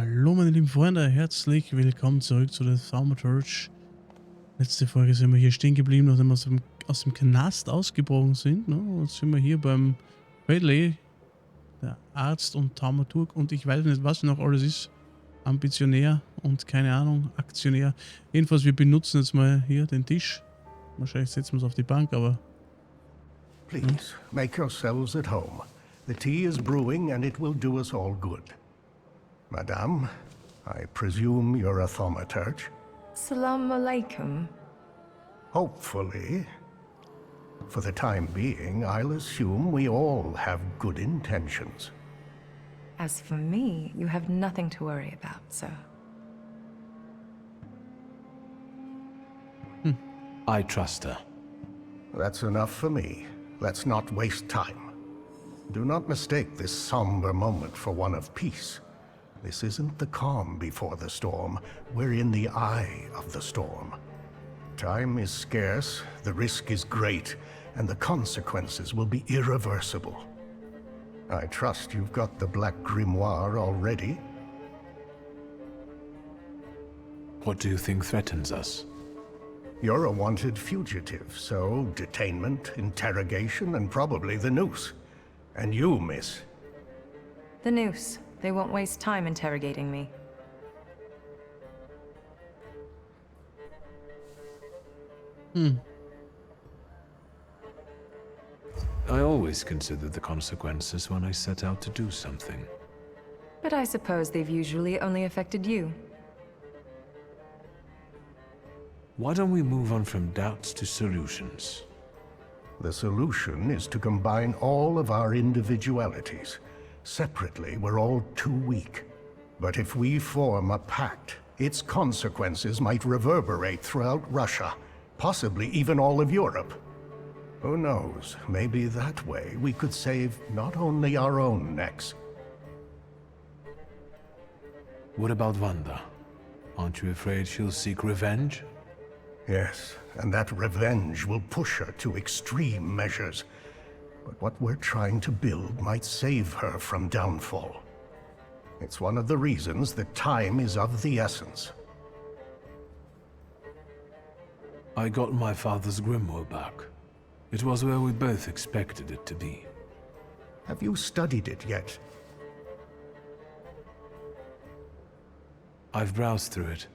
Hallo meine lieben Freunde, herzlich willkommen zurück zu der Thaumaturge. Letzte Folge sind wir hier stehen geblieben, nachdem wir aus dem Knast ausgebrochen sind. Ne? Und sind wir hier beim völlig, der Arzt und Thaumaturg und ich weiß nicht, was noch alles ist. Ambitionär und keine Ahnung, Aktionär. Jedenfalls, wir benutzen jetzt mal hier den Tisch. Wahrscheinlich setzen wir es auf die Bank, aber... Please, make yourselves at home. The tea is brewing and it will do us all good. Madame, I presume you're a thaumaturge? Salam alaikum. Hopefully. For the time being, I'll assume we all have good intentions. As for me, you have nothing to worry about, sir. I trust her. That's enough for me. Let's not waste time. Do not mistake this somber moment for one of peace. This isn't the calm before the storm. We're in the eye of the storm. Time is scarce, the risk is great, and the consequences will be irreversible. I trust you've got the Black Grimoire already. What do you think threatens us? You're a wanted fugitive, so detainment, interrogation, and probably the noose. And you, miss. The noose. They won't waste time interrogating me. I always consider the consequences when I set out to do something. But I suppose they've usually only affected you. Why don't we move on from doubts to solutions? The solution is to combine all of our individualities. Separately, we're all too weak. But if we form a pact, its consequences might reverberate throughout Russia, possibly even all of Europe. Who knows, maybe that way we could save not only our own necks. What about Wanda? Aren't you afraid she'll seek revenge? Yes, and that revenge will push her to extreme measures. But what we're trying to build might save her from downfall. It's one of the reasons that time is of the essence. I got my father's grimoire back. It was where we both expected it to be. Have you studied it yet? I've browsed through it.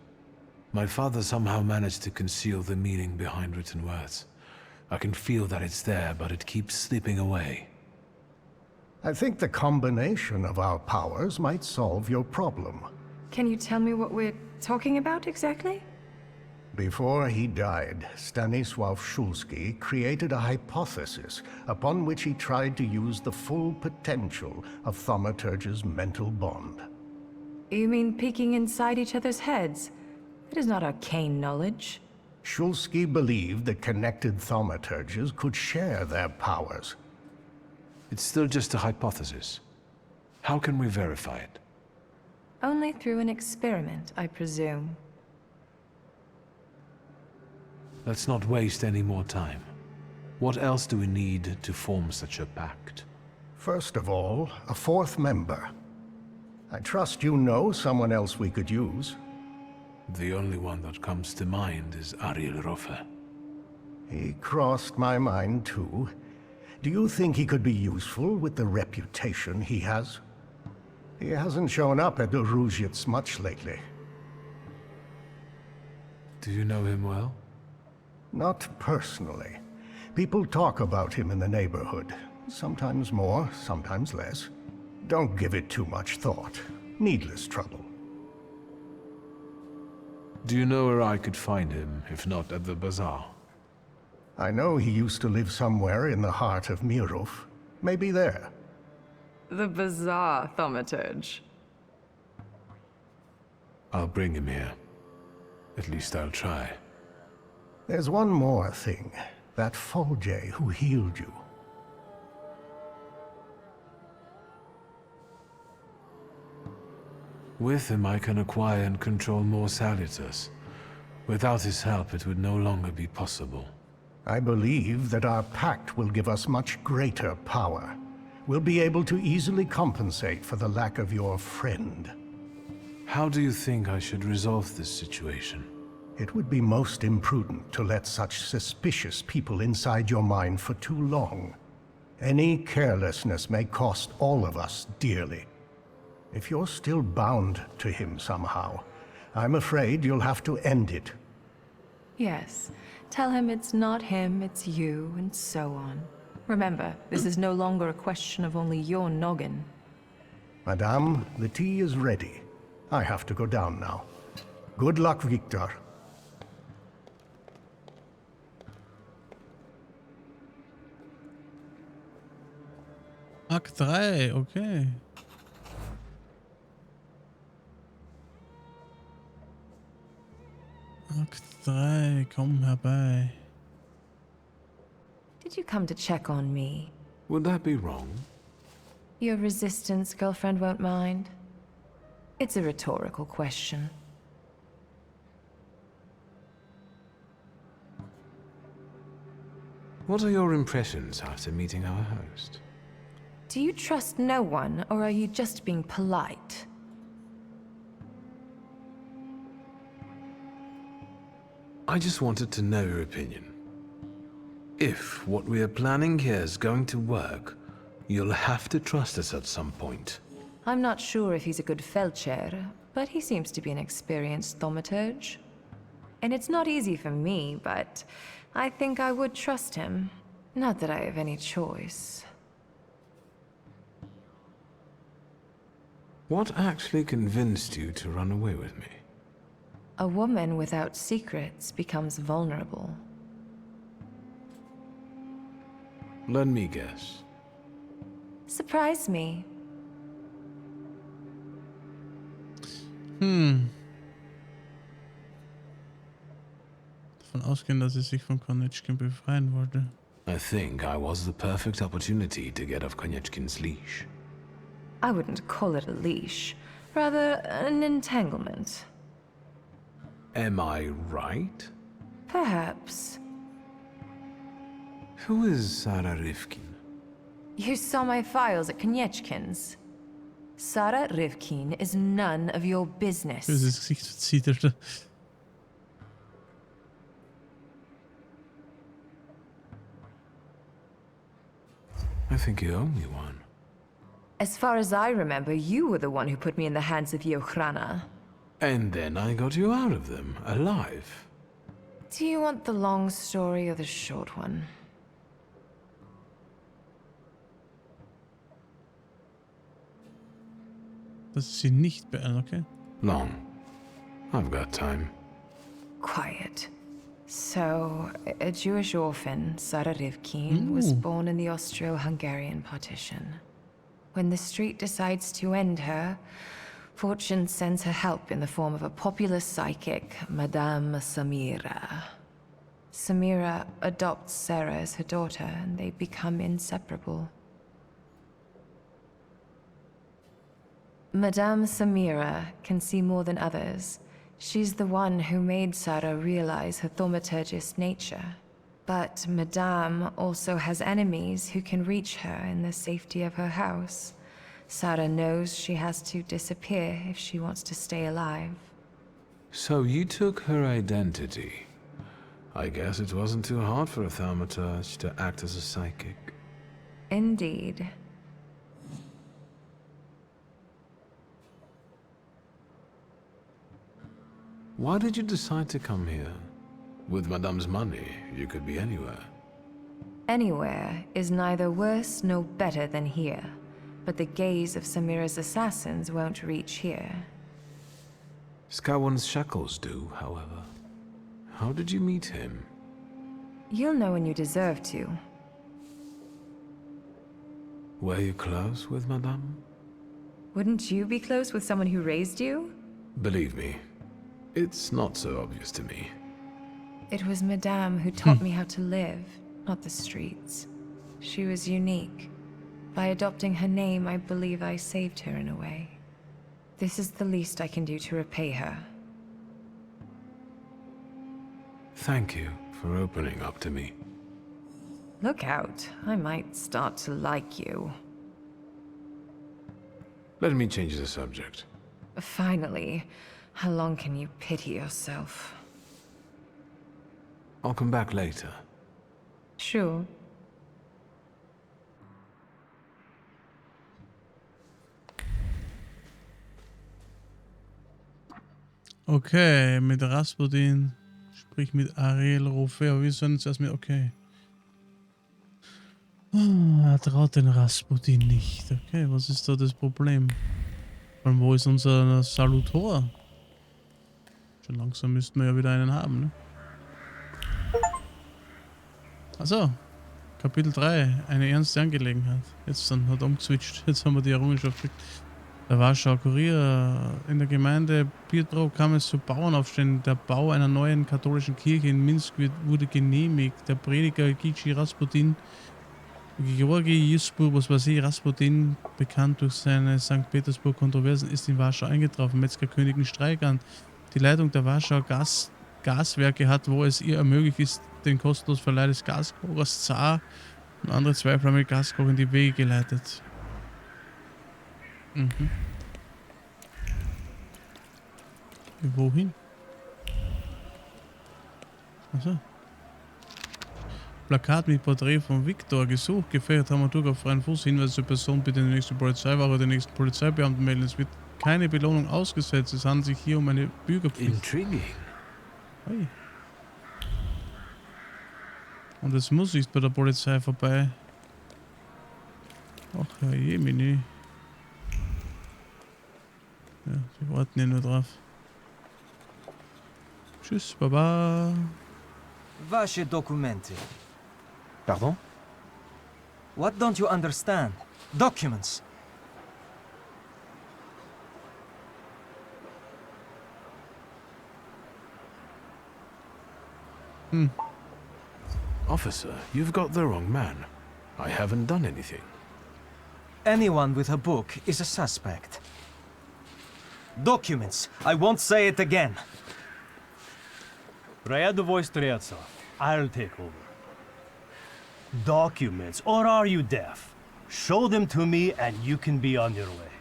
My father somehow managed to conceal the meaning behind written words. I can feel that it's there, but it keeps slipping away. I think the combination of our powers might solve your problem. Can you tell me what we're talking about exactly? Before he died, Stanisław Szulski created a hypothesis upon which he tried to use the full potential of Thaumaturge's mental bond. You mean peeking inside each other's heads? It is not arcane knowledge. Szulski believed that connected thaumaturges could share their powers. It's still just a hypothesis. How can we verify it? Only through an experiment, I presume. Let's not waste any more time. What else do we need to form such a pact? First of all, a fourth member. I trust you know someone else we could use. The only one that comes to mind is Ariel Rofe. He crossed my mind too. Do you think he could be useful with the reputation he has? He hasn't shown up at the Różiec much lately. Do you know him well? Not personally. People talk about him in the neighborhood. Sometimes more, sometimes less. Don't give it too much thought. Needless trouble. Do you know where I could find him, if not at the bazaar? I know he used to live somewhere in the heart of Mirov. Maybe there. The bizarre thaumaturge. I'll bring him here. At least I'll try. There's one more thing. That Folje who healed you. With him I can acquire and control more salutors. Without his help it would no longer be possible. I believe that our pact will give us much greater power. We'll be able to easily compensate for the lack of your friend. How do you think I should resolve this situation? It would be most imprudent to let such suspicious people inside your mind for too long. Any carelessness may cost all of us dearly. If you're still bound to him somehow, I'm afraid you'll have to end it. Yes. Tell him it's not him, it's you, and so on. Remember, this is no longer a question of only your noggin. Madame, the tea is ready. I have to go down now. Good luck, Victor. Akt 3, okay. Akt 3, komm herbei. Did you come to check on me? Would that be wrong? Your resistance girlfriend won't mind. It's a rhetorical question. What are your impressions after meeting our host? Do you trust no one, or are you just being polite? I just wanted to know your opinion. If what we are planning here is going to work, you'll have to trust us at some point. I'm not sure if he's a good felcher, but he seems to be an experienced thaumaturge. And it's not easy for me, but I think I would trust him. Not that I have any choice. What actually convinced you to run away with me? A woman without secrets becomes vulnerable. Let me guess. Surprise me. Davon ausgehen, dass sie sich von Kornetschkin befreien wollte. I think I was the perfect opportunity to get off Konieczkin's leash. I wouldn't call it a leash, rather an entanglement. Am I right? Perhaps. Who is Sarah Rivkin? You saw my files at Konieczkin's. Sarah Rivkin is none of your business. Böses Gesicht verzitterte. I think you owe me one. As far as I remember, you were the one who put me in the hands of the Ochrana. And then I got you out of them, alive. Do you want the long story or the short one? Das ist sie nicht beeilen, okay? Long. I've got time. Quiet. So, a Jewish orphan, Sarah Rivkin, was born in the Austro-Hungarian partition. When the street decides to end her, fortune sends her help in the form of a popular psychic, Madame Samira. Samira adopts Sarah as her daughter, and they become inseparable. Madame Samira can see more than others. She's the one who made Sarah realize her thaumaturgist nature. But Madame also has enemies who can reach her in the safety of her house. Sarah knows she has to disappear if she wants to stay alive. So you took her identity. I guess it wasn't too hard for a Thaumaturge to act as a psychic. Indeed. Why did you decide to come here? With Madame's money, you could be anywhere. Anywhere is neither worse nor better than here, but the gaze of Samira's assassins won't reach here. Scowan's shackles do, however. How did you meet him? You'll know when you deserve to. Were you close with Madame? Wouldn't you be close with someone who raised you? Believe me, it's not so obvious to me. It was Madame who taught me how to live, not the streets. She was unique. By adopting her name, I believe I saved her in a way. This is the least I can do to repay her. Thank you for opening up to me. Look out, I might start to like you. Let me change the subject. Finally, how long can you pity yourself? I'll come back later. Sure. Okay, mit Rasputin. Sprich mit Ariel Rofeo. Wir sollen jetzt erst mit. Okay. Er traut den Rasputin nicht. Okay, was ist da das Problem? Und wo ist unser Salutor? Schon langsam müssten wir ja wieder einen haben, ne? Also, Kapitel 3. Eine ernste Angelegenheit. Jetzt dann hat umgeswitcht. Jetzt haben wir die Errungenschaft gekriegt. Der Warschauer Kurier. In der Gemeinde Pietro kam es zu Bauernaufständen. Der Bau einer neuen katholischen Kirche in Minsk wurde genehmigt. Der Prediger Gigi Rasputin, Georgi Jispur, was weiß ich, Rasputin, bekannt durch seine St. Petersburg-Kontroversen, ist in Warschau eingetroffen. Metzgerkönig in Streik an. Die Leitung der Warschauer Gaswerke hat, wo es ihr ermöglicht ist, den kostenlosen Verleih des Gaskochers Zar und andere zweiflammige Gaskocher in die Wege geleitet. Mhm. Wohin? Achso. Plakat mit Porträt von Viktor. Gesucht, gefährdet Thaumaturge auf freien Fuß. Hinweis zur Person, bitte die nächste Polizeiwache oder den nächsten Polizeibeamten melden. Es wird keine Belohnung ausgesetzt. Es handelt sich hier um eine Bürgerpflicht. Intriguing. Hey. Und es muss nicht bei der Polizei vorbei. Ach, Herr Jemini. Ja, die warten ja nur drauf. Tschüss, Baba. Ваши документы. Pardon? What don't you understand? Documents. Officer, you've got the wrong man. I haven't done anything. Anyone with a book is a suspect. Documents. I won't say it again. Рядовой Стрецов. I'll take over. Documents, or are you deaf? Show them to me and you can be on your way.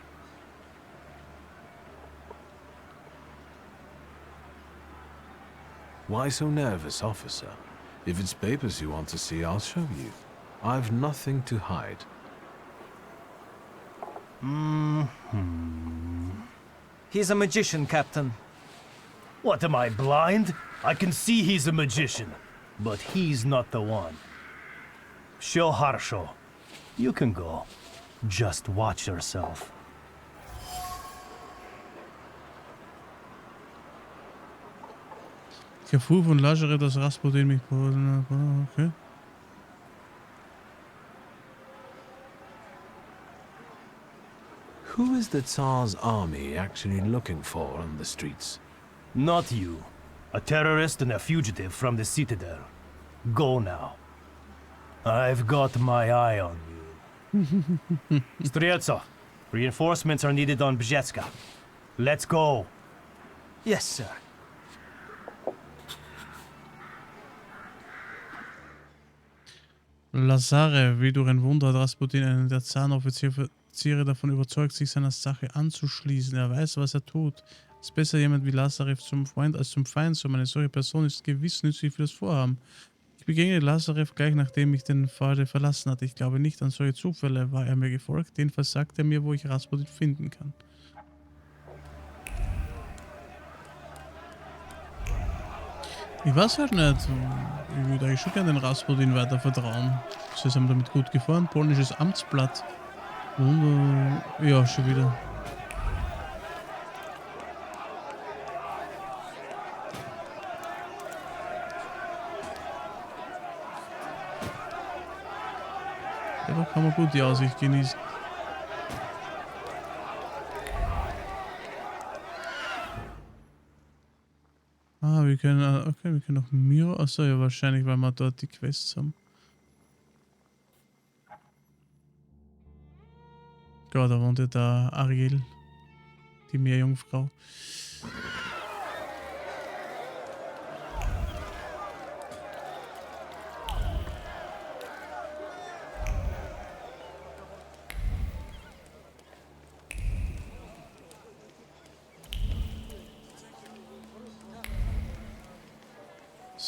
Why so nervous, officer? If it's papers you want to see, I'll show you. I've nothing to hide. He's a magician, Captain. What, am I blind? I can see he's a magician, but he's not the one. Show Harsho. You can go. Just watch yourself. Ich erfuhr von Lazareth, dass Rasputin mich... Okay. Who is the Tsar's army actually looking for on the streets? Not you. A terrorist and a fugitive from the Citadel. Go now. I've got my eye on you. Streltsov, reinforcements are needed on Bzetska. Let's go. Yes, sir. Lazare, wie durch ein Wunder hat Rasputin einen der Zahnoffiziere davon überzeugt, sich seiner Sache anzuschließen. Er weiß, was er tut. Es ist besser, jemand wie Lazarev zum Freund als zum Feind zu haben. Eine solche Person ist gewiss nützlich für das Vorhaben. Ich begegnete Lazarev gleich nachdem ich den Pfade verlassen hatte. Ich glaube nicht an solche Zufälle. War er mir gefolgt? Jedenfalls sagt er mir, wo ich Rasputin finden kann. Ich weiß halt nicht. Ich würde eigentlich schon gerne den Rasputin weiter vertrauen. Sie sind damit gut gefahren. Polnisches Amtsblatt. Und ja, schon wieder. Ja, da kann man gut die Aussicht genießen. Ah, wir können, okay, wir können noch Miro, achso, ja, wahrscheinlich, weil wir dort die Quests haben. Ja, da wohnt ja da Ariel, die Meerjungfrau.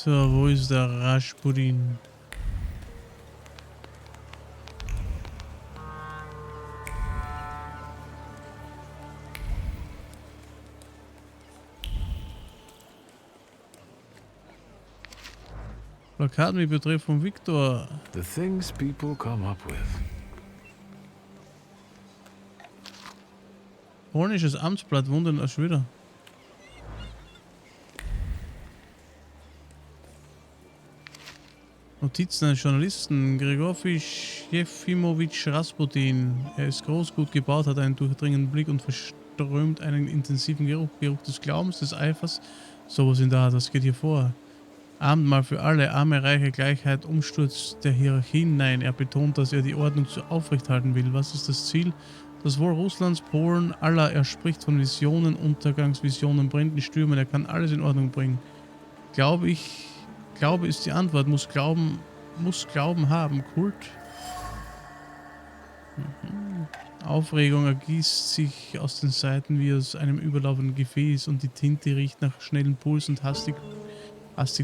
So, wo ist der Rasputin? Plakat mit Betreff von Viktor. The things people come up with. Polnisches Amtsblatt, wundern schon wieder. Notizen eines Journalisten. Grigorowitsch Jefimowitsch Rasputin. Er ist groß, gut gebaut, hat einen durchdringenden Blick und verströmt einen intensiven Geruch des Glaubens, des Eifers. Sowas in der Art, was geht hier vor? Abendmahl für alle, arme, reiche, Gleichheit, Umsturz der Hierarchien. Nein, er betont, dass er die Ordnung aufrechthalten will. Was ist das Ziel? Das Wohl Russlands, Polen, aller. Er spricht von Visionen, Untergangsvisionen, brennenden Stürmen. Er kann alles in Ordnung bringen. Glaube ist die Antwort. Muss Glauben haben. Kult. Aufregung ergießt sich aus den Seiten wie aus einem überlaufenden Gefäß und die Tinte riecht nach schnellen Puls und hastig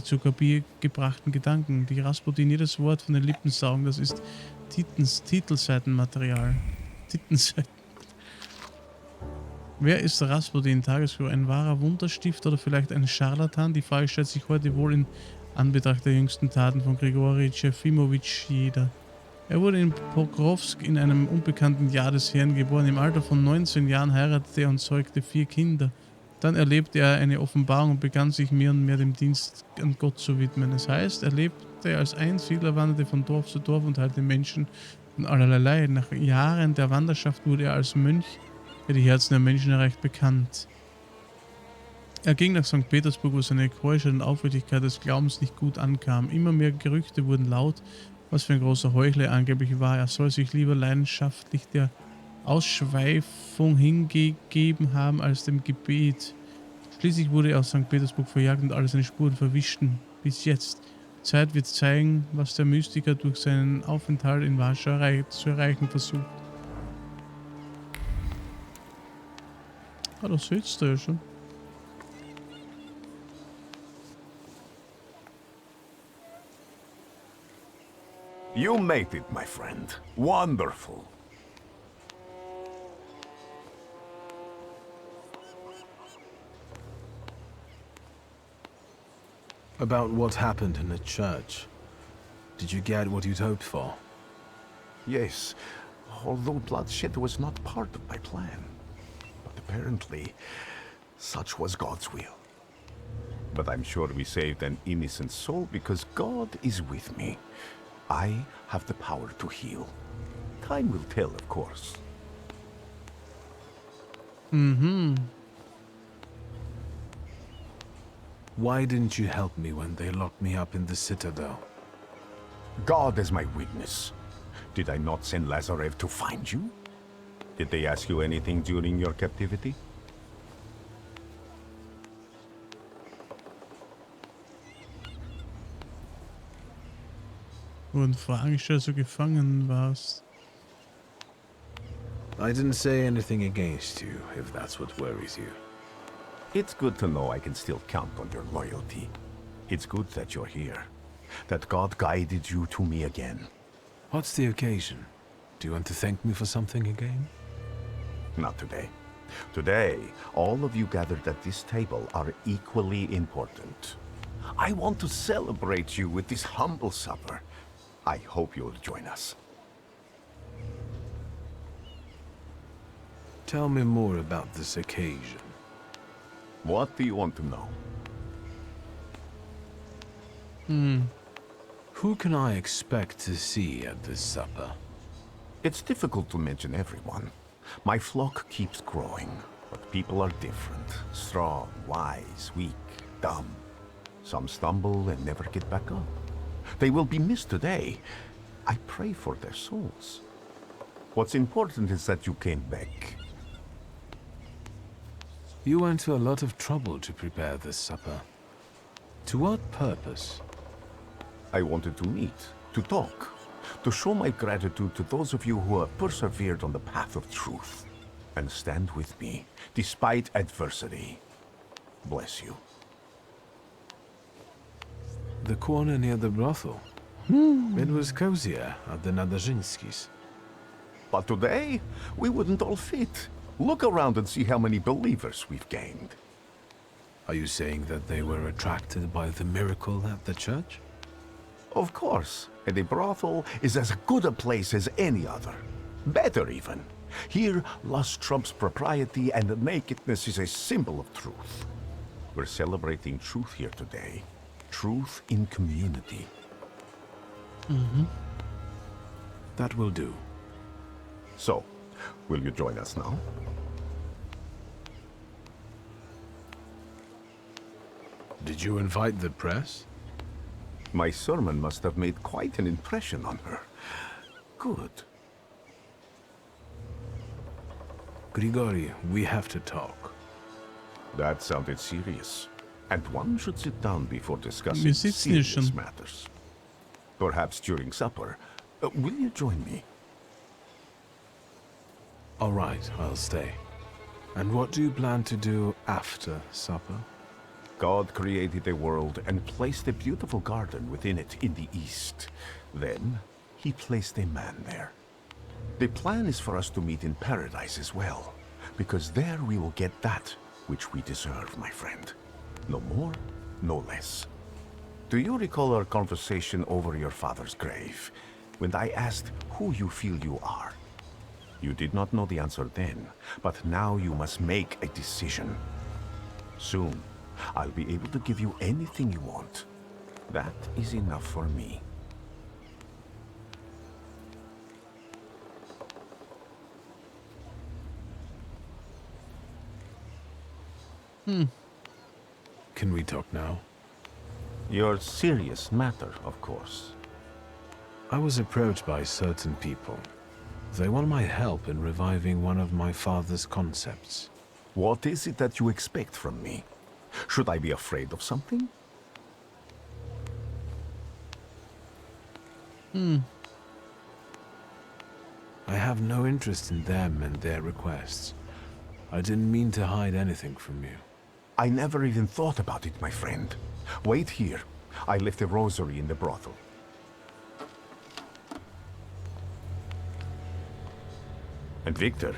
zu Papier gebrachten Gedanken. Die Rasputin jedes Wort von den Lippen saugen. Das ist Titelseitenmaterial. Titelseiten. Wer ist Rasputin? Tagesschau, ein wahrer Wunderstifter oder vielleicht ein Scharlatan? Die Frage stellt sich heute wohl in Anbetracht der jüngsten Taten von Grigori Jefimowitsch jeder. Er wurde in Pokrovsk in einem unbekannten Jahr des Herrn geboren. Im Alter von 19 Jahren heiratete er und zeugte 4 Kinder. Dann erlebte er eine Offenbarung und begann sich mehr und mehr dem Dienst an Gott zu widmen. Das heißt, er lebte als Einsiedler, wanderte von Dorf zu Dorf und heilte Menschen von allerlei Leid. Nach Jahren der Wanderschaft wurde er als Mönch, der die Herzen der Menschen erreicht, bekannt. Er ging nach St. Petersburg, wo seine Keuschheit und Aufrichtigkeit des Glaubens nicht gut ankam. Immer mehr Gerüchte wurden laut, was für ein großer Heuchler er angeblich war. Er soll sich lieber leidenschaftlich der Ausschweifung hingegeben haben als dem Gebet. Schließlich wurde er aus St. Petersburg verjagt und alle seine Spuren verwischten. Bis jetzt. Die Zeit wird zeigen, was der Mystiker durch seinen Aufenthalt in Warschau zu erreichen versucht. Ah, das sitzt er ja schon. You made it, my friend. Wonderful. About what happened in the church. Did you get what you'd hoped for? Yes, although bloodshed was not part of my plan. But apparently, such was God's will. But I'm sure we saved an innocent soul because God is with me. I have the power to heal. Time will tell, of course. Why didn't you help me when they locked me up in the citadel? God is my witness. Did I not send Lazarev to find you? Did they ask you anything during your captivity? Wurden Fragen gestellt, als du gefangen warst. I didn't say anything against you, if that's what worries you. It's good to know I can still count on your loyalty. It's good that you're here. That God guided you to me again. What's the occasion? Do you want to thank me for something again? Not today. Today, all of you gathered at this table are equally important. I want to celebrate you with this humble supper. I hope you'll join us. Tell me more about this occasion. What do you want to know? Who can I expect to see at this supper? It's difficult to mention everyone. My flock keeps growing, but people are different. Strong, wise, weak, dumb. Some stumble and never get back up. They will be missed today. I pray for their souls. What's important is that you came back. You went to a lot of trouble to prepare this supper. To what purpose? I wanted to meet, to talk, to show my gratitude to those of you who have persevered on the path of truth and stand with me despite adversity. Bless you. The corner near the brothel. It was cozier at the Nadarzyńskis. But today, we wouldn't all fit. Look around and see how many believers we've gained. Are you saying that they were attracted by the miracle at the church? Of course, and a brothel is as good a place as any other. Better even. Here, lust trumps propriety, and nakedness is a symbol of truth. We're celebrating truth here today. Truth in community. That will do. So, will you join us now? Did you invite the press? My sermon must have made quite an impression on her. Good. Grigori, we have to talk. That sounded serious. And one should sit down before discussing Wir sitzen hier serious schon. matters. Perhaps during supper. Will you join me? All right, I'll stay. And what do you plan to do after supper? God created a world and placed a beautiful garden within it in the east. Then, he placed a man there. The plan is for us to meet in paradise as well, because there we will get that which we deserve, my friend. No more, no less. Do you recall our conversation over your father's grave, when I asked who you feel you are? You did not know the answer then, but now you must make a decision. Soon, I'll be able to give you anything you want. That is enough for me. Can we talk now? Your serious matter, of course. I was approached by certain people. They want my help in reviving one of my father's concepts. What is it that you expect from me? Should I be afraid of something? I have no interest in them and their requests. I didn't mean to hide anything from you. I never even thought about it, my friend. Wait here. I left a rosary in the brothel. And Victor,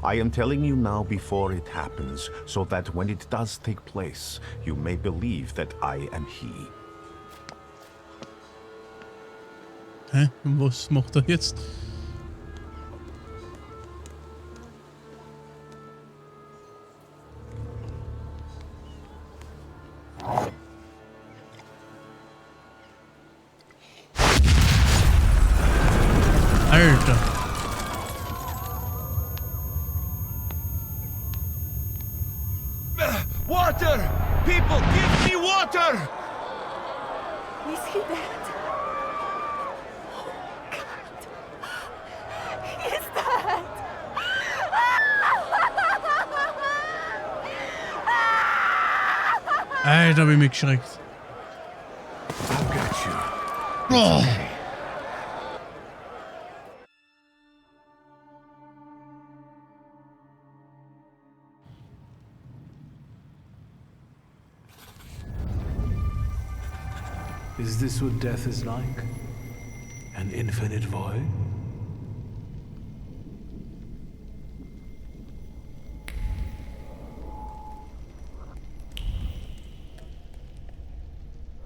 I am telling you now before it happens, so that when it does take place, you may believe that I am he. Hä? Was macht er jetzt? Alter. Water! People, give me water! Is he dead? Oh, God. He's dead! Alter, hab ich mich geschreckt. I've got you. Oh. Is this what death is like? An infinite void?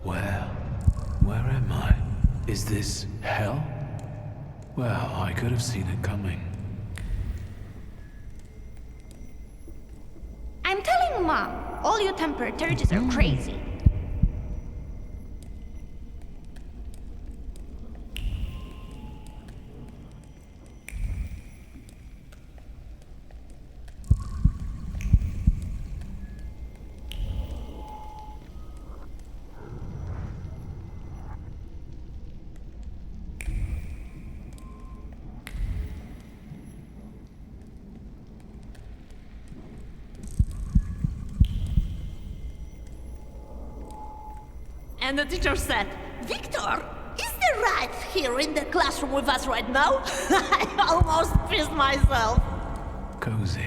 Where am I? Is this hell? Well, I could have seen it coming. I'm telling Mom, all you Thaumaturges are crazy. And the teacher said, Victor, is there right here in the classroom with us right now? I almost pissed myself. Cozy.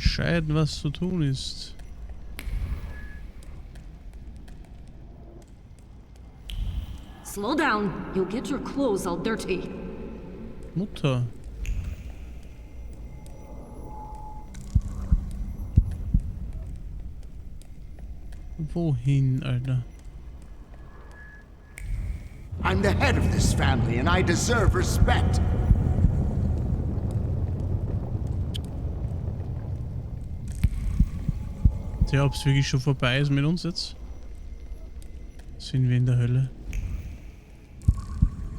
entscheiden, was zu tun ist. Slow down. You'll get your clothes all dirty. Mutter. Wohin, Alter? I'm the head of this family and I deserve respect. Tja, ob es wirklich schon vorbei ist mit uns jetzt? Sind wir in der Hölle?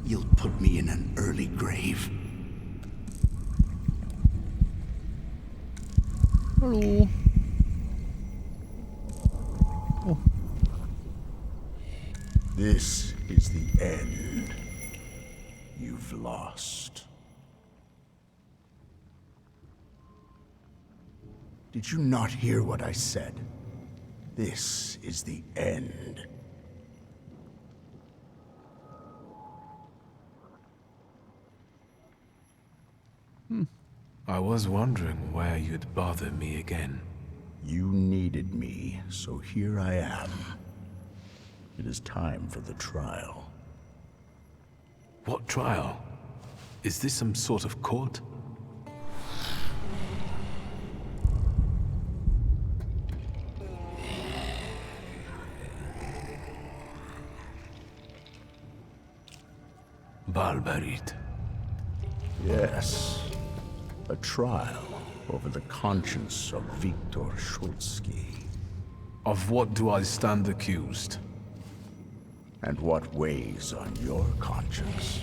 You'll put me in an early grave. Hallo. Oh. This is the end. You've lost. Did you not hear what I said? This is the end. I was wondering where you'd bother me again. You needed me, so here I am. It is time for the trial. What trial? Is this some sort of court? Barbarit. Yes. A trial over the conscience of Viktor Schultzky. Of what do I stand accused? And what weighs on your conscience?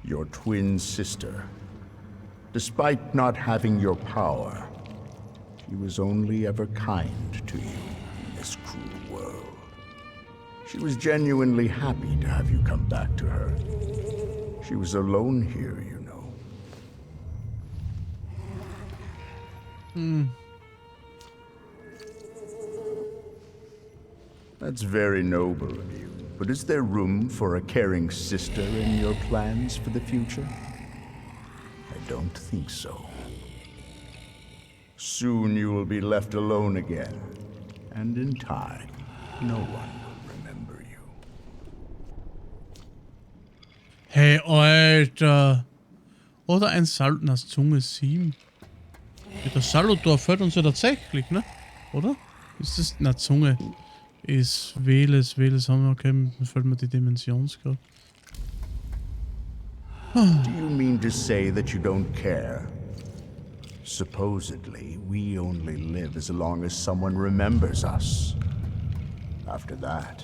Your twin sister. Despite not having your power, she was only ever kind to you in this cruel world. She was genuinely happy to have you come back to her. She was alone here, you know. That's very noble of you. But is there room for a caring sister in your plans for the future? I don't think so. Soon you will be left alone again. And in time, no one will remember you. Hey, Alter. Oder ein Salutors Zunge 7. Ja, der Salutor fällt uns ja tatsächlich, ne? Oder? Ist das... Na, Zunge ist Wähles haben wir... Okay, mir fällt mir die Dimensionsgrad. Do you mean to say that you don't care? Supposedly, we only live as long as someone remembers us. After that,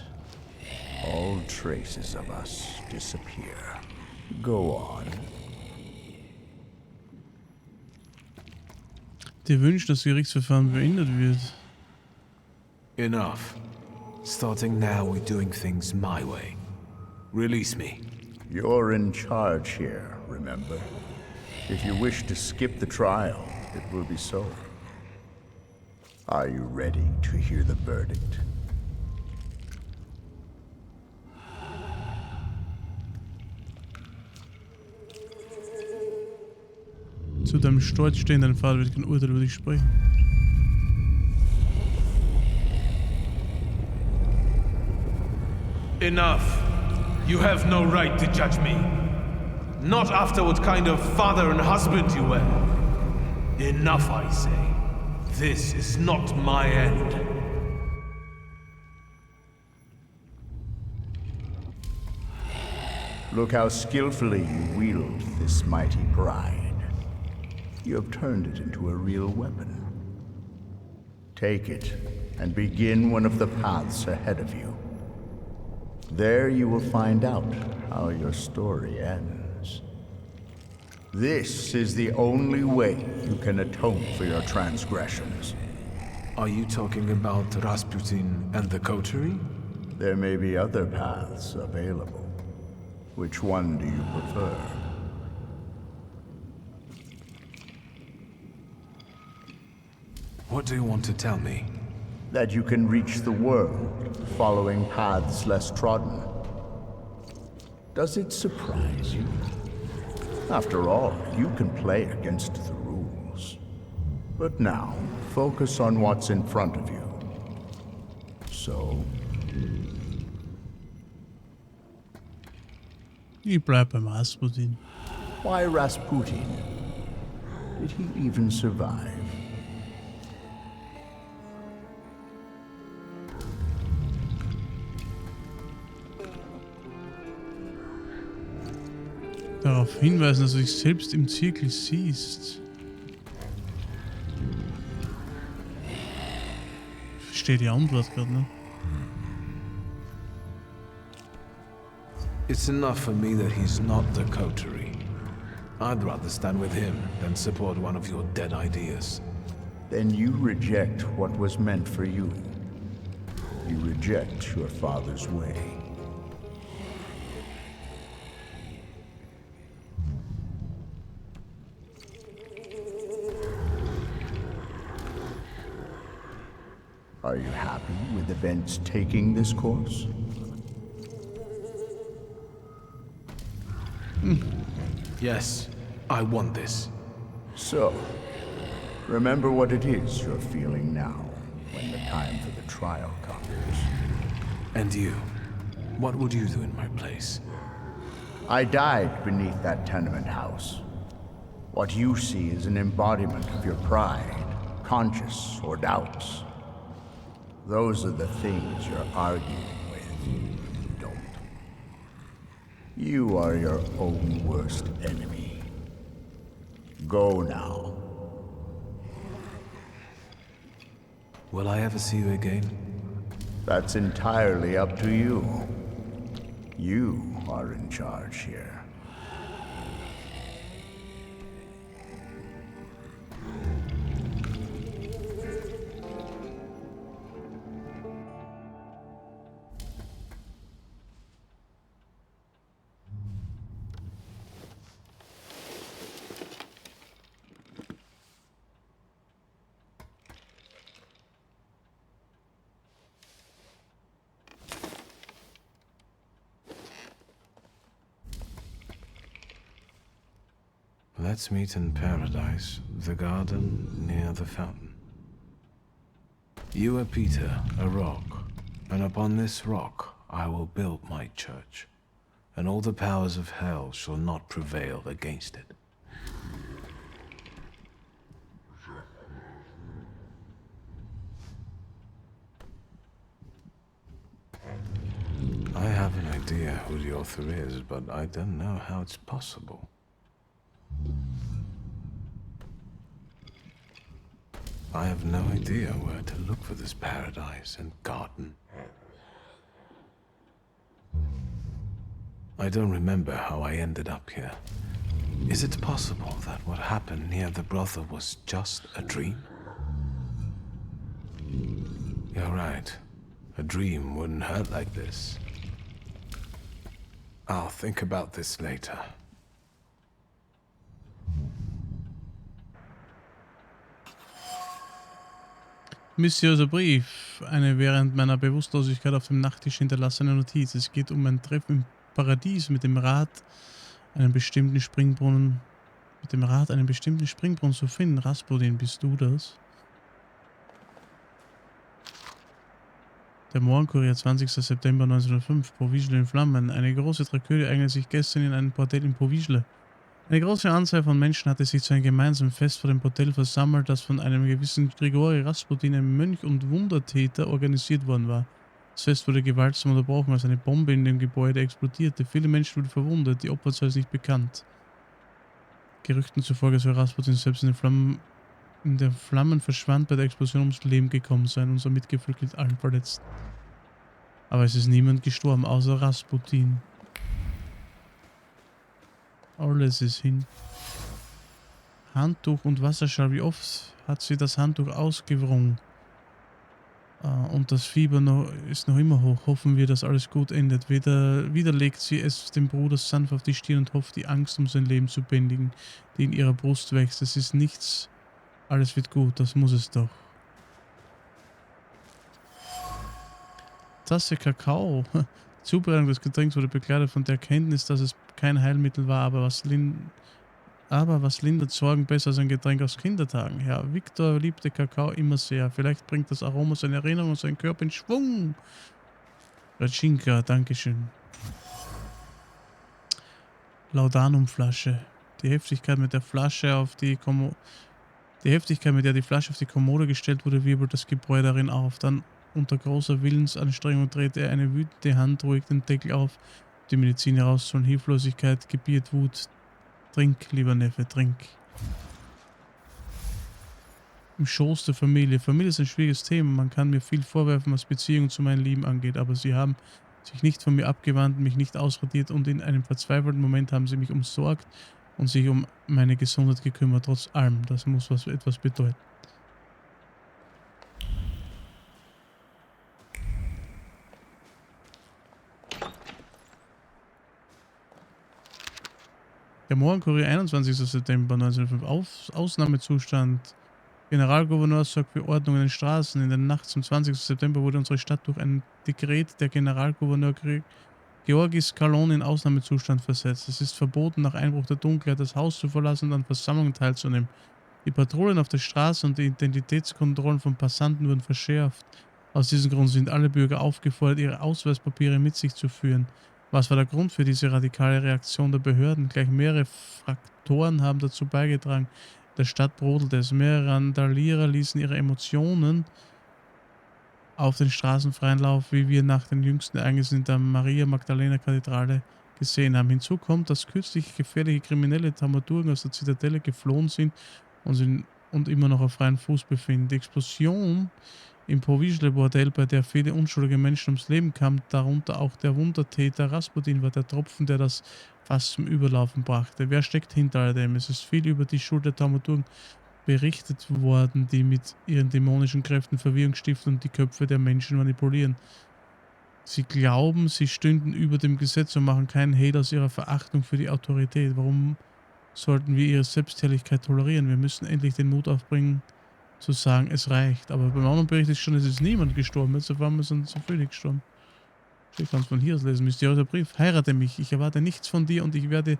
all traces of us disappear. Go on. Die wünscht, das Gerichtsverfahren beendet wird. Enough. Starting now, we're doing things my way. Release me. You're in charge here, remember? If you wish to skip the trial, it will be so. Are you ready to hear the verdict? Zu deinem stolz stehenden Vater wird kein Urteil über dich sprechen. Enough. You have no right to judge me. Not after what kind of father and husband you were. Enough, I say. This is not my end. Look how skillfully you wield this mighty bride. You have turned it into a real weapon. Take it and begin one of the paths ahead of you. There you will find out how your story ends. This is the only way you can atone for your transgressions. Are you talking about Rasputin and the coterie? There may be other paths available. Which one do you prefer? What do you want to tell me? That you can reach the world, following paths less trodden. Does it surprise you? After all, you can play against the rules. But now, focus on what's in front of you. So... Ich bleib beim Rasputin. Why Rasputin? Did he even survive? Darauf hinweisen, dass du dich selbst im Zirkel siehst. Ich verstehe die Antwort gerade, ne? It's enough for me that he's not the coterie. I'd rather stand with him than support one of your dead ideas. Then you reject what was meant for you. You reject your father's way. Are you happy with events taking this course? Yes, I want this. So, remember what it is you're feeling now, when the time for the trial comes. And you? What would you do in my place? I died beneath that tenement house. What you see is an embodiment of your pride, conscience or doubts. Those are the things you're arguing with. You don't. You are your own worst enemy. Go now. Will I ever see you again? That's entirely up to you. You are in charge here. Let's meet in paradise, the garden near the fountain. You are Peter, a rock, and upon this rock I will build my church, and all the powers of hell shall not prevail against it. I have an idea who the author is, but I don't know how it's possible. I have no idea where to look for this paradise and garden. I don't remember how I ended up here. Is it possible that what happened near the brothel was just a dream? You're right. A dream wouldn't hurt like this. I'll think about this later. Mysteriöser Brief. Eine während meiner Bewusstlosigkeit auf dem Nachttisch hinterlassene Notiz. Es geht um ein Treffen im Paradies mit dem Rat, einen bestimmten Springbrunnen. Mit dem Rat, einen bestimmten Springbrunnen zu finden. Rasputin, bist du das? Der Morgenkurier, 20. September 1905. Powiśle in Flammen. Eine große Tragödie ereignete sich gestern in einem Bordell in Powiśle. Eine große Anzahl von Menschen hatte sich zu einem gemeinsamen Fest vor dem Bordell versammelt, das von einem gewissen Grigori Rasputin, einem Mönch und Wundertäter, organisiert worden war. Das Fest wurde gewaltsam unterbrochen, als eine Bombe in dem Gebäude explodierte. Viele Menschen wurden verwundet, die Opferzahl ist nicht bekannt. Gerüchten zufolge soll Rasputin selbst in den Flammen verschwand, bei der Explosion ums Leben gekommen sein. Unser Mitgefühl gilt allen Verletzten. Aber es ist niemand gestorben, außer Rasputin. Alles ist hin. Handtuch und Wasserschal. Wie oft hat sie das Handtuch ausgewrungen? Und das Fieber ist noch immer hoch. Hoffen wir, dass alles gut endet. Wieder legt sie es dem Bruder sanft auf die Stirn und hofft, die Angst um sein Leben zu bändigen, die in ihrer Brust wächst. Es ist nichts. Alles wird gut. Das muss es doch. Tasse Kakao. Die Zubereitung des Getränks wurde begleitet von der Erkenntnis, dass es kein Heilmittel war, aber was lindert Sorgen besser als ein Getränk aus Kindertagen? Ja, Victor liebte Kakao immer sehr. Vielleicht bringt das Aroma seine Erinnerung und seinen Körper in Schwung. Rachinka, Dankeschön. Laudanumflasche. Die Heftigkeit, mit der die Flasche auf die Kommode gestellt wurde, wirbelt das Gebräu darin auf. Dann unter großer Willensanstrengung drehte er eine wütende Hand ruhig den Deckel auf, die Medizin herauszuholen. Hilflosigkeit gebiert Wut. Trink, lieber Neffe, trink. Im Schoß der Familie. Familie ist ein schwieriges Thema. Man kann mir viel vorwerfen, was Beziehungen zu meinen Lieben angeht, aber sie haben sich nicht von mir abgewandt, mich nicht ausradiert und in einem verzweifelten Moment haben sie mich umsorgt und sich um meine Gesundheit gekümmert. Trotz allem, das muss etwas bedeuten. Der Morgenkurier, 21. September 1905. Ausnahmezustand. Generalgouverneur sorgt für Ordnung in den Straßen. In der Nacht zum 20. September wurde unsere Stadt durch ein Dekret der Generalgouverneur Georgis Kalon in Ausnahmezustand versetzt. Es ist verboten, nach Einbruch der Dunkelheit das Haus zu verlassen und an Versammlungen teilzunehmen. Die Patrouillen auf der Straße und die Identitätskontrollen von Passanten wurden verschärft. Aus diesem Grund sind alle Bürger aufgefordert, ihre Ausweispapiere mit sich zu führen. Was war der Grund für diese radikale Reaktion der Behörden? Gleich mehrere Faktoren haben dazu beigetragen. In der Stadt brodelte es. Mehrere Randalierer ließen ihre Emotionen auf den Straßen freien Lauf, wie wir nach den jüngsten Ereignissen in der Maria-Magdalena-Kathedrale gesehen haben. Hinzu kommt, dass kürzlich gefährliche kriminelle Thaumaturgen aus der Zitadelle geflohen sind und immer noch auf freiem Fuß befinden. Die Explosion im Provisional-Bordell, bei der viele unschuldige Menschen ums Leben kamen, darunter auch der Wundertäter Rasputin, war der Tropfen, der das Fass zum Überlaufen brachte. Wer steckt hinter all dem? Es ist viel über die Schuld der Thaumaturgen berichtet worden, die mit ihren dämonischen Kräften Verwirrung stiften und die Köpfe der Menschen manipulieren. Sie glauben, sie stünden über dem Gesetz und machen keinen Hehl aus ihrer Verachtung für die Autorität. Warum sollten wir ihre Selbstherrlichkeit tolerieren? Wir müssen endlich den Mut aufbringen, zu sagen, es reicht. Aber beim anderen Bericht ist schon, es ist niemand gestorben. Jetzt auf einmal sind so viele gestorben. Ich kann es von hier aus lesen. Mysteriöser Brief. Heirate mich. Ich erwarte nichts von dir und ich werde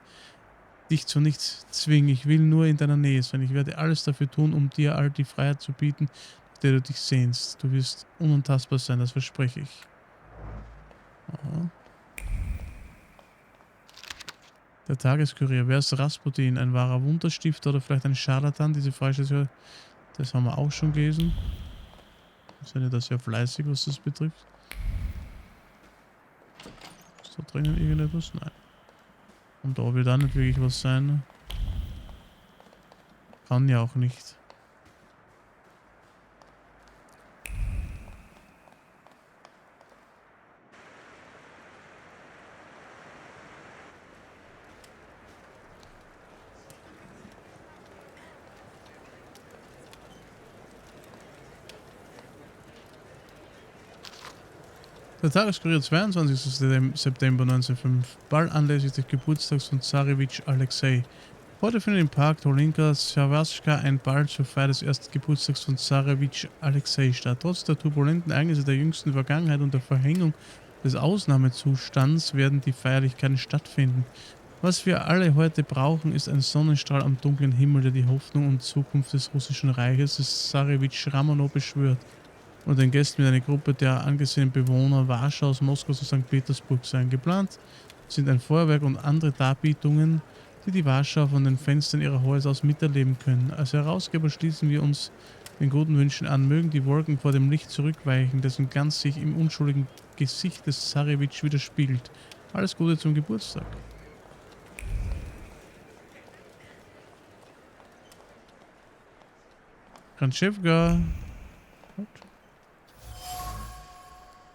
dich zu nichts zwingen. Ich will nur in deiner Nähe sein. Ich werde alles dafür tun, um dir all die Freiheit zu bieten, nach der du dich sehnst. Du wirst unantastbar sein, das verspreche ich. Aha. Der Tageskurier. Wer ist Rasputin? Ein wahrer Wunderstifter oder vielleicht ein Scharlatan? Diese Frage, das haben wir auch schon gelesen. Wir sind ja da sehr fleißig, was das betrifft. Ist da drinnen irgendetwas? Nein. Und da wird auch nicht wirklich was sein. Kann ja auch nicht. Der Tageskurier, 22. September 1905. Ball anlässlich des Geburtstags von Zarewitsch Alexei. Heute findet im Park Dolinka Servaschka ein Ball zur Feier des ersten Geburtstags von Zarewitsch Alexei statt. Trotz der turbulenten Ereignisse der jüngsten Vergangenheit und der Verhängung des Ausnahmezustands werden die Feierlichkeiten stattfinden. Was wir alle heute brauchen, ist ein Sonnenstrahl am dunklen Himmel, der die Hoffnung und Zukunft des russischen Reiches, des Zarewitsch Ramanow, beschwört. Und den Gästen mit einer Gruppe der angesehenen Bewohner Warschaus, Moskaus und St. Petersburg sein. Geplant sind ein Feuerwerk und andere Darbietungen, die die Warschauer von den Fenstern ihrer Häuser aus miterleben können. Als Herausgeber schließen wir uns den guten Wünschen an, mögen die Wolken vor dem Licht zurückweichen, dessen Glanz sich im unschuldigen Gesicht des Zarewitsch widerspiegelt. Alles Gute zum Geburtstag. Kranchevka.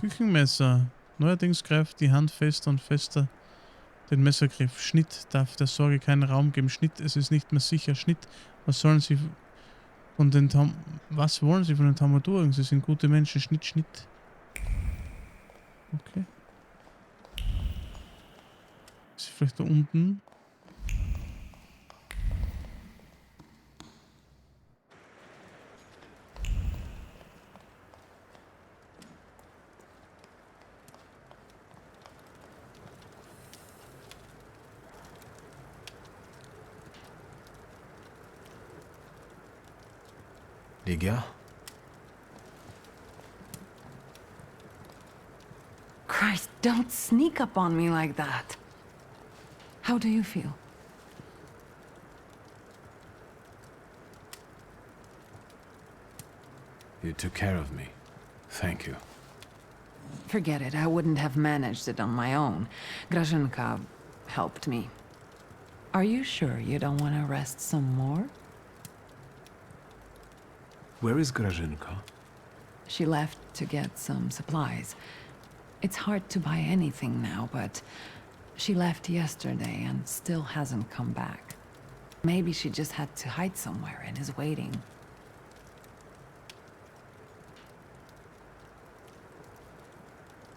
Küchenmesser. Neuerdings greift die Hand fester und fester den Messergriff. Schnitt, darf der Sorge keinen Raum geben. Schnitt, es ist nicht mehr sicher. Schnitt, was wollen Sie von den Thaumaturgen? Sie sind gute Menschen. Schnitt, Schnitt. Okay. Ist sie vielleicht da unten? Ligia? Christ, don't sneak up on me like that. How do you feel? You took care of me. Thank you. Forget it, I wouldn't have managed it on my own. Grażynka helped me. Are you sure you don't want to rest some more? Where is Grażynka? She left to get some supplies. It's hard to buy anything now, but she left yesterday and still hasn't come back. Maybe she just had to hide somewhere and is waiting.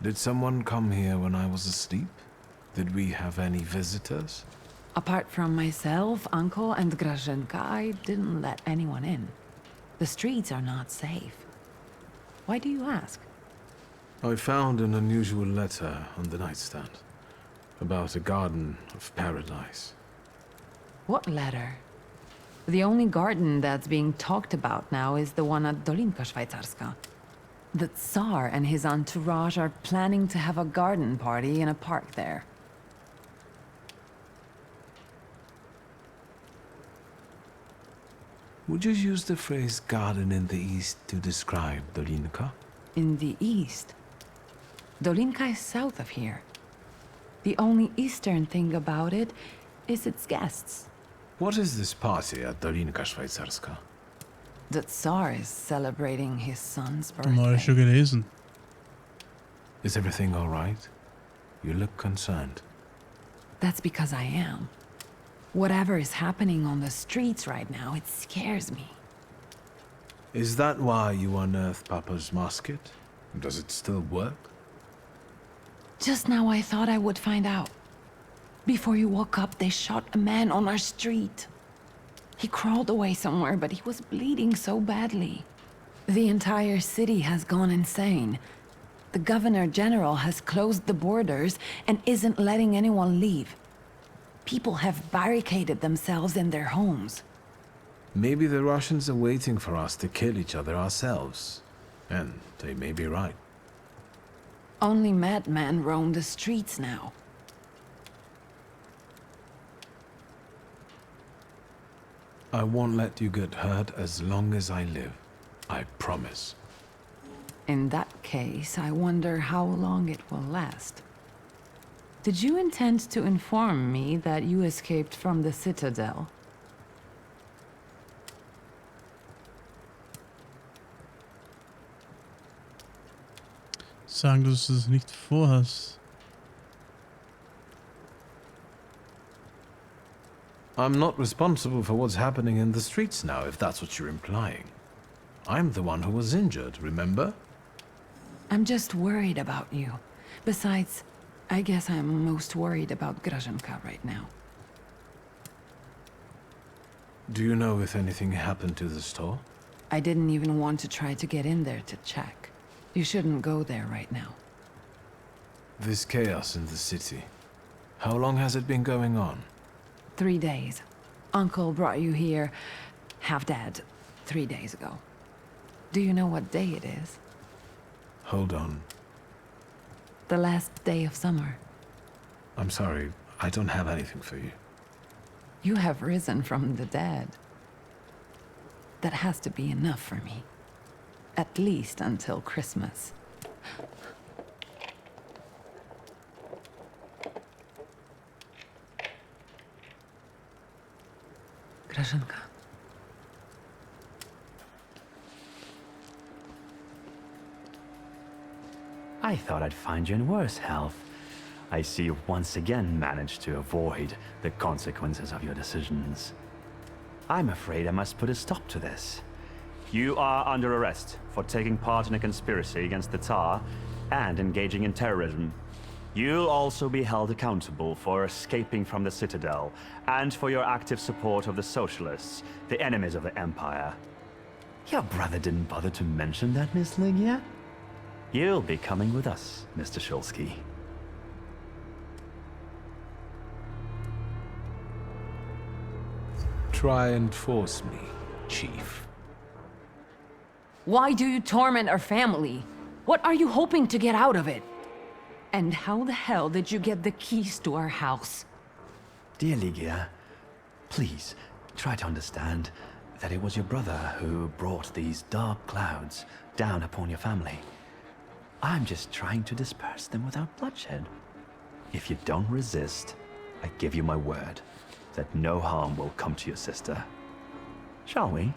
Did someone come here when I was asleep? Did we have any visitors? Apart from myself, Uncle, and Grażynka, I didn't let anyone in. The streets are not safe. Why do you ask? I found an unusual letter on the nightstand about a garden of paradise. What letter? The only garden that's being talked about now is the one at Dolinka Szwajcarska. The Tsar and his entourage are planning to have a garden party in a park there. Would you use the phrase garden in the east to describe Dolinka? In the east? Dolinka is south of here. The only eastern thing about it is its guests. What is this party at Dolinka Szwajcarska? The Tsar is celebrating his son's Mal schon birthday. gelesen. Is everything all right? You look concerned. That's because I am. Whatever is happening on the streets right now, it scares me. Is that why you unearthed Papa's musket? Does it still work? Just now I thought I would find out. Before you woke up, they shot a man on our street. He crawled away somewhere, but he was bleeding so badly. The entire city has gone insane. The Governor General has closed the borders and isn't letting anyone leave. People have barricaded themselves in their homes. Maybe the Russians are waiting for us to kill each other ourselves. And they may be right. Only madmen roam the streets now. I won't let you get hurt as long as I live. I promise. In that case, I wonder how long it will last. Did you intend to inform me that you escaped from the Citadel? Sagen, dass du es nicht vorhast. I'm not responsible for what's happening in the streets now, if that's what you're implying. I'm the one who was injured, remember? I'm just worried about you. Besides, I guess I'm most worried about Grażynka right now. Do you know if anything happened to the store? I didn't even want to try to get in there to check. You shouldn't go there right now. This chaos in the city. How long has it been going on? 3 days. Uncle brought you here, half dead, 3 days ago. Do you know what day it is? Hold on. The last day of summer. I'm sorry, I don't have anything for you. You have risen from the dead. That has to be enough for me. At least until Christmas. Grażynka. I thought I'd find you in worse health. I see you once again managed to avoid the consequences of your decisions. I'm afraid I must put a stop to this. You are under arrest for taking part in a conspiracy against the Tsar and engaging in terrorism. You'll also be held accountable for escaping from the Citadel and for your active support of the Socialists, the enemies of the Empire. Your brother didn't bother to mention that, Miss Ligia? You'll be coming with us, Mr. Shulsky. Try and force me, Chief. Why do you torment our family? What are you hoping to get out of it? And how the hell did you get the keys to our house? Dear Ligia, please try to understand that it was your brother who brought these dark clouds down upon your family. I'm just trying to disperse them without bloodshed. If you don't resist, I give you my word that no harm will come to your sister. Shall we?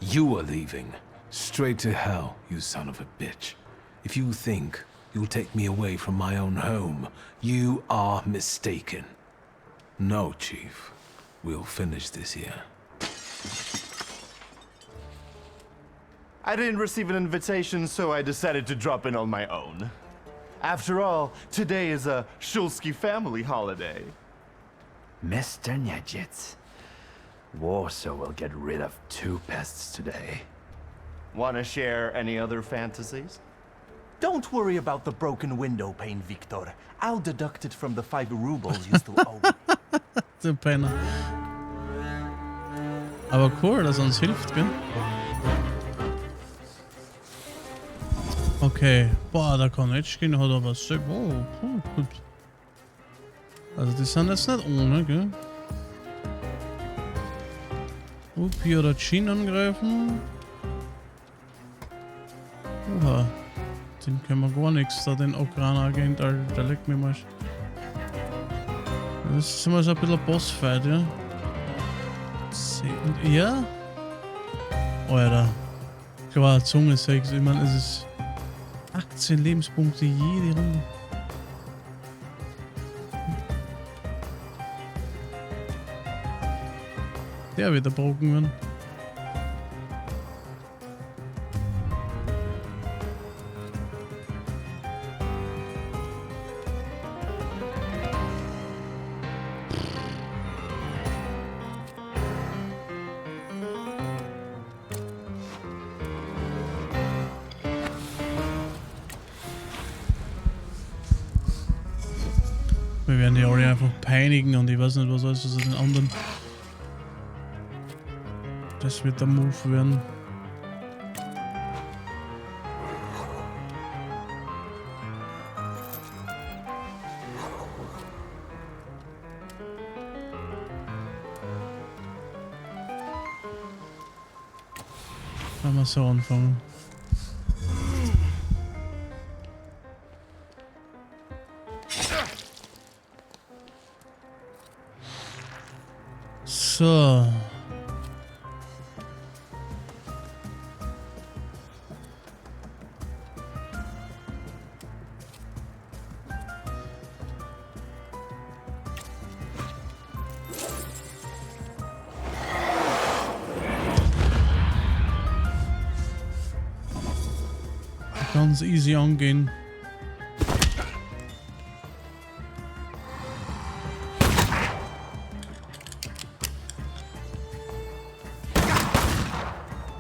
You are leaving. Straight to hell, you son of a bitch. If you think you'll take me away from my own home, you are mistaken. No, Chief. We'll finish this here. I didn't receive an invitation, so I decided to drop in on my own. After all, today is a Shulsky family holiday. Mr. Niedzitz, Warsaw will get rid of 2 pests today. Want to share any other fantasies? Don't worry about the broken window pane, Victor. I'll deduct it from the 5 rubles you still owe me. Der Penner. Aber cool, dass er uns hilft, gell? Okay. Boah, der Konetschkin hat aber so... Oh, gut. Also die sind jetzt nicht ohne, gell? Upi oder Chin angreifen. Oha. Den können wir gar nichts, da den Okran-Agent, der leckt mir mal. Das ist immer so ein bisschen Bossfight, ja? Und er? Alter. Klar, Zunge 6, ich meine, es ist 18 Lebenspunkte jede Runde. Der wird erbrochen werden. Wir werden die alle einfach peinigen und ich weiß nicht, was alles aus den anderen. Das wird der Move werden. Kann man so anfangen. So. Ganz easy angehen.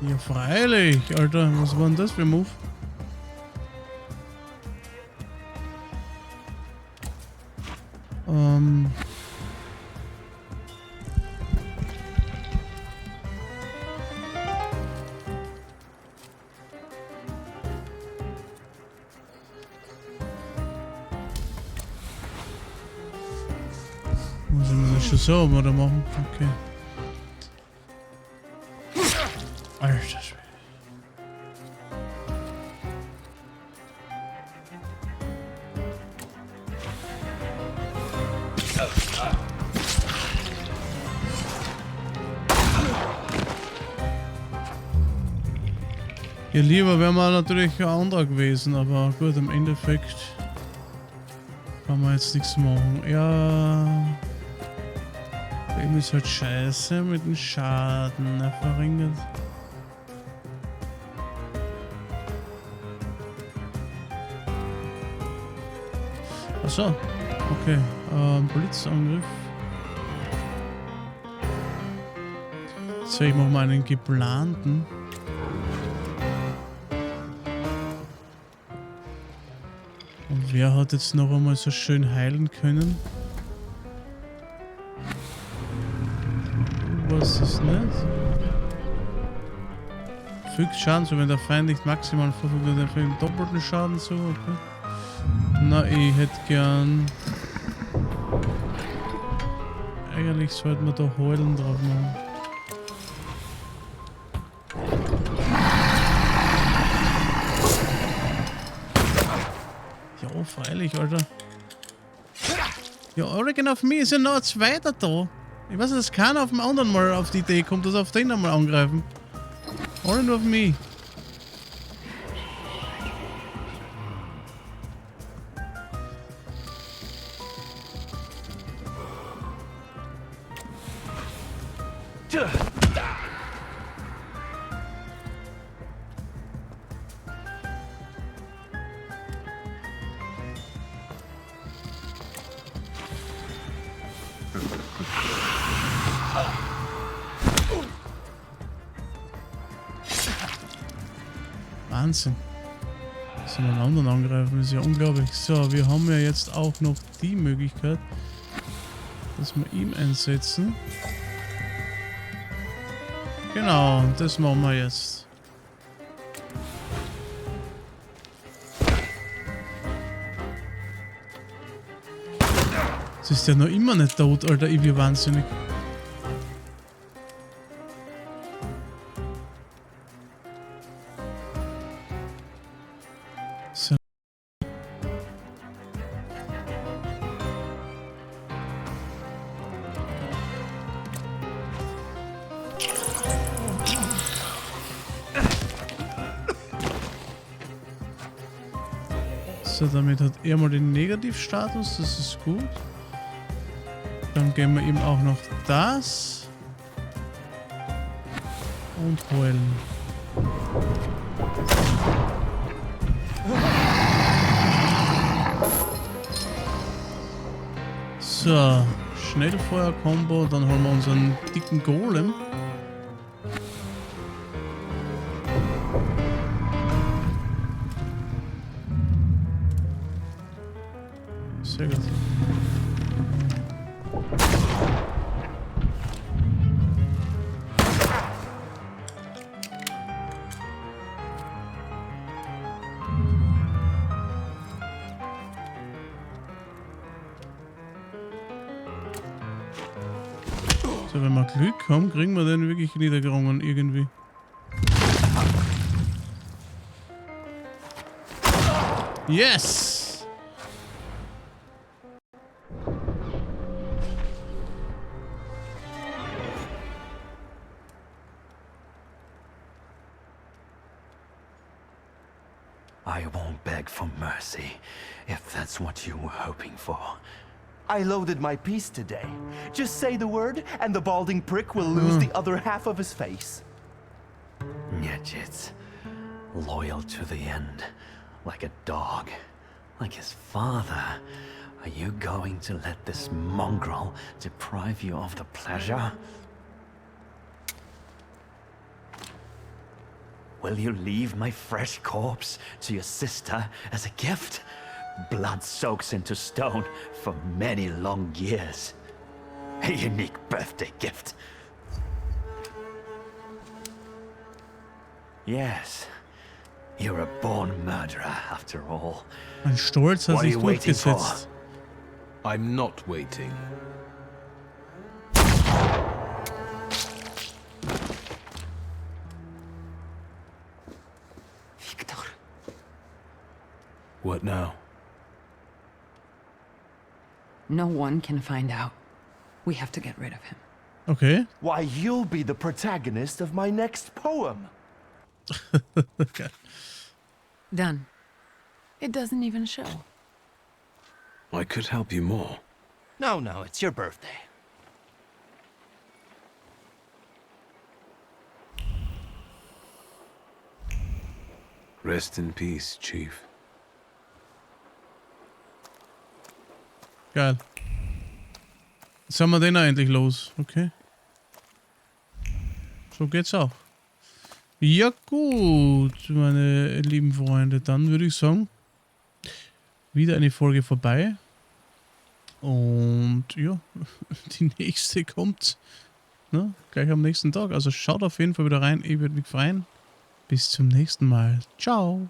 Ja, freilich, Alter. Was war denn das für ein Move? Muss ich das schon so oder machen? Okay. Alter Schwede. Ja, lieber wäre mal natürlich ein anderer gewesen, aber gut, im Endeffekt kann man jetzt nichts machen. Ja, dem ist halt scheiße mit dem Schaden, er verringert. Achso, okay, Blitzangriff. So, ich mache mal einen geplanten. Und Wer hat jetzt noch einmal so schön heilen können? Was ist nicht? Fügt Schaden zu, wenn der Feind nicht maximal verfügt, dann für den doppelten Schaden zu. Okay. Na, ich hätte gern. Eigentlich sollten wir da Heulen drauf machen. Ja, freilich, Alter. Ja, Oregon auf mich ist ja noch ein zweiter da. Ich weiß, dass keiner auf dem anderen mal auf die Idee kommt, dass auf den einmal angreifen. Alle nur auf mich. Wahnsinn. Dass wir einen anderen angreifen, ist ja unglaublich. So, wir haben ja jetzt auch noch die Möglichkeit, dass wir ihm einsetzen. Genau, das machen wir jetzt. Das ist ja noch immer nicht tot, Alter, ich bin wahnsinnig. So. So, damit hat er mal den Negativstatus, das ist gut. Dann geben wir ihm auch noch das. Und heulen. So, Schnellfeuer-Kombo, dann holen wir unseren dicken Golem. Sehr gut. So, wenn wir Glück haben, kriegen wir den wirklich niedergerungen irgendwie. Yes! I won't beg for mercy, if that's what you were hoping for. I loaded my piece today. Just say the word, and the balding prick will lose the other half of his face. Nyetjits, loyal to the end, like a dog, like his father. Are you going to let this mongrel deprive you of the pleasure? Will you leave my fresh corpse to your sister as a gift? Blood soaks into stone for many long years. A unique birthday gift. Yes, you're a born murderer after all. Mein Stolz hat sich durchgesetzt. I'm not waiting. Victor. What now? No one can find out. We have to get rid of him. Okay. Why, you'll be the protagonist of my next poem. Okay. Done. It doesn't even show. I could help you more. No, it's your birthday. Rest in peace, Chief. Geil. Jetzt haben wir den endlich los. Okay. So geht's auch. Ja gut, meine lieben Freunde. Dann würde ich sagen, wieder eine Folge vorbei. Und ja, die nächste kommt gleich am nächsten Tag. Also schaut auf jeden Fall wieder rein. Ich würde mich freuen. Bis zum nächsten Mal. Ciao.